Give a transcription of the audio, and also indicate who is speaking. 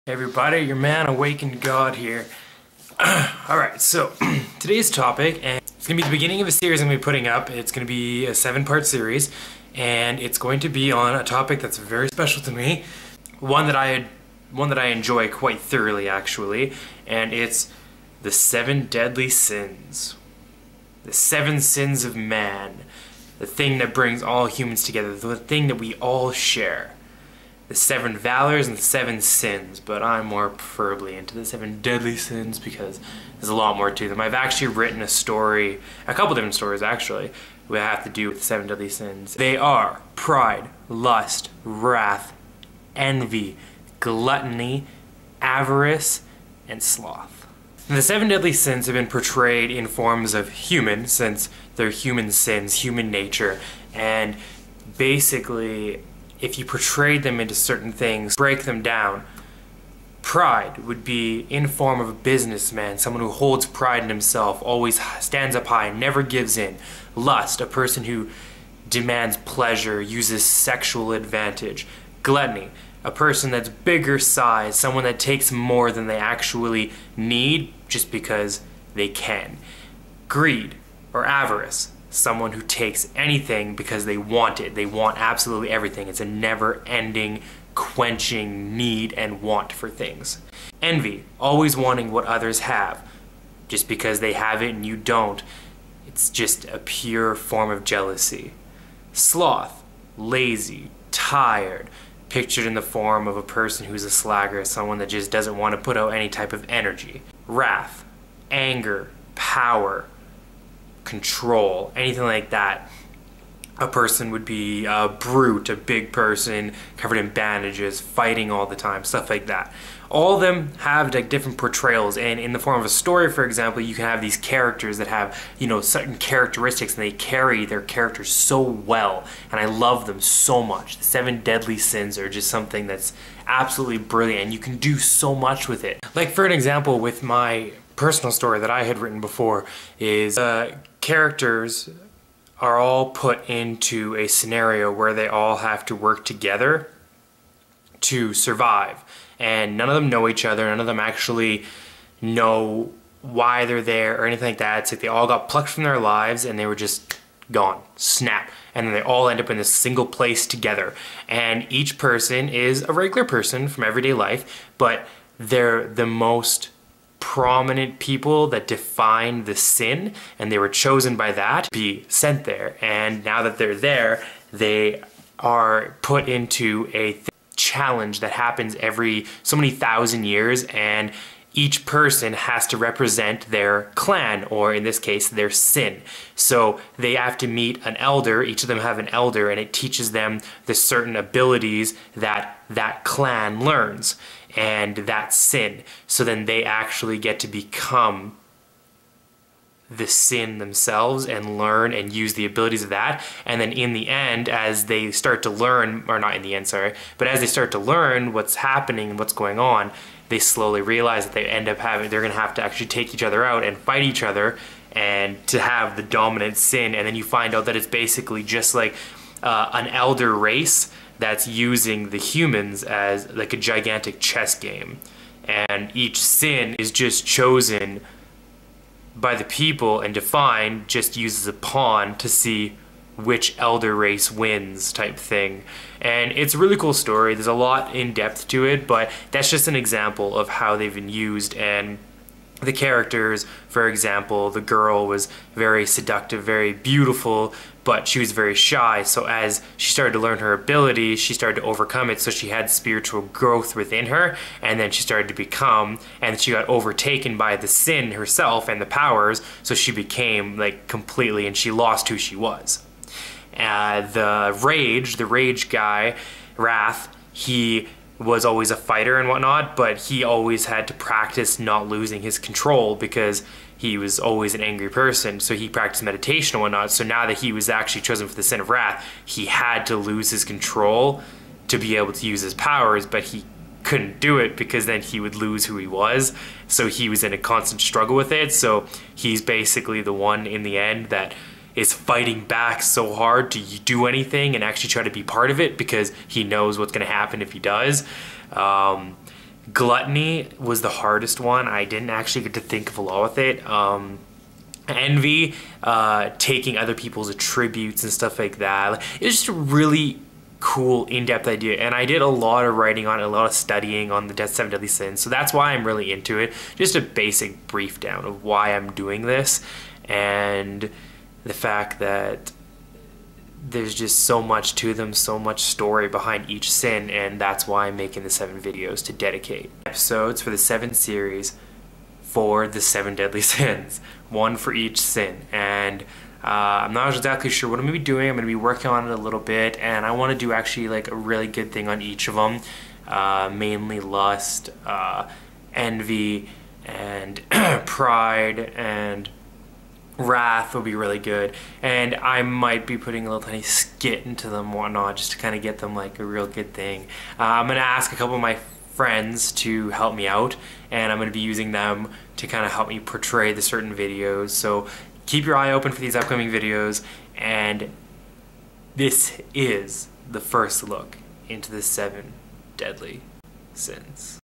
Speaker 1: Hey everybody, your man Awakenedgod here. Alright, so today's topic, and it's going to be the beginning of a series I'm going to be putting up. It's going to be a 7-part series, and it's going to be on a topic that's very special to me. One that I enjoy quite thoroughly, actually, and it's the 7 deadly sins. The 7 sins of man. The thing that brings all humans together. The thing that we all share. The 7 valors and the 7 sins, but I'm more preferably into the 7 deadly sins because there's a lot more to them. I've actually written a story, a couple different stories actually, that have to do with the 7 deadly sins. They are pride, lust, wrath, envy, gluttony, avarice, and sloth. The 7 deadly sins have been portrayed in forms of human, since they're human sins, human nature, and basically if you portrayed them into certain things, break them down, pride would be in form of a businessman, someone who holds pride in himself, always stands up high, never gives in. Lust, a person who demands pleasure, uses sexual advantage. Gluttony, a person that's bigger size, someone that takes more than they actually need just because they can. Greed, or avarice, someone who takes anything because they want it. They want absolutely everything. It's a never-ending, quenching need and want for things. Envy, always wanting what others have, just because they have it and you don't. It's just a pure form of jealousy. Sloth, lazy, tired, pictured in the form of a person who's a slagger, someone that just doesn't want to put out any type of energy. Wrath, anger, power, control, anything like that. A person would be a brute, a big person covered in bandages, fighting all the time, stuff like that. All of them have like different portrayals, and in the form of a story, for example, you can have these characters that have, you know, certain characteristics, and they carry their characters so well, and I love them so much. The 7 deadly sins are just something that's absolutely brilliant, and you can do so much with it. Like for an example, with my personal story that I had written before, is characters are all put into a scenario where they all have to work together to survive, and none of them know each other, none of them actually know why they're there or anything like that. It's like they all got plucked from their lives and they were just gone, snap, and then they all end up in this single place together, and each person is a regular person from everyday life, but they're the most prominent people that define the sin, and they were chosen by that to be sent there. And now that they're there, they are put into a challenge that happens every so many thousand years, and each person has to represent their clan, or in this case their sin. So they have to meet an elder, each of them have an elder, and it teaches them the certain abilities that that clan learns and that sin. So then they actually get to become the sin themselves and learn and use the abilities of that. And then in the end, as they start to learn, or not in the end, sorry, but as they start to learn what's happening and what's going on, they slowly realize that they end up having, they're gonna have to actually take each other out and fight each other and to have the dominant sin. And then you find out that it's basically just like an elder race that's using the humans as like a gigantic chess game. And each sin is just chosen by the people and defined, just uses a pawn to see which elder race wins type thing. And it's a really cool story. There's a lot in depth to it, but that's just an example of how they've been used. And the characters, for example, the girl was very seductive, very beautiful, but she was very shy. So as she started to learn her ability, she started to overcome it. So she had spiritual growth within her, and then she started to become, and she got overtaken by the sin herself and the powers. So she became like completely, and she lost who she was. The rage guy, Wrath, he was always a fighter and whatnot, but he always had to practice not losing his control because he was always an angry person. So he practiced meditation and whatnot. So now that he was actually chosen for the sin of wrath, he had to lose his control to be able to use his powers, but he couldn't do it because then he would lose who he was. So he was in a constant struggle with it. So he's basically the one in the end that is fighting back so hard to do anything and actually try to be part of it because he knows what's going to happen if he does. Gluttony was the hardest one. I didn't actually get to think of a lot with it. Envy, taking other people's attributes and stuff like that. Like, it was just a really cool, in-depth idea, and I did a lot of writing on it, a lot of studying on the 7 deadly sins, so that's why I'm really into it. Just a basic brief down of why I'm doing this, and the fact that there's just so much to them, so much story behind each sin, and that's why I'm making the 7 videos to dedicate episodes for the 7 series for the 7 deadly sins, one for each sin. And I'm not exactly sure what I'm gonna be doing. I'm gonna be working on it a little bit, and I want to do actually like a really good thing on each of them, mainly lust, envy, and pride, and wrath will be really good. And I might be putting a little tiny skit into them and whatnot, just to kind of get them like a real good thing. I'm gonna ask a couple of my friends to help me out, and I'm gonna be using them to kind of help me portray the certain videos. So keep your eye open for these upcoming videos, and this is the first look into the 7 deadly sins.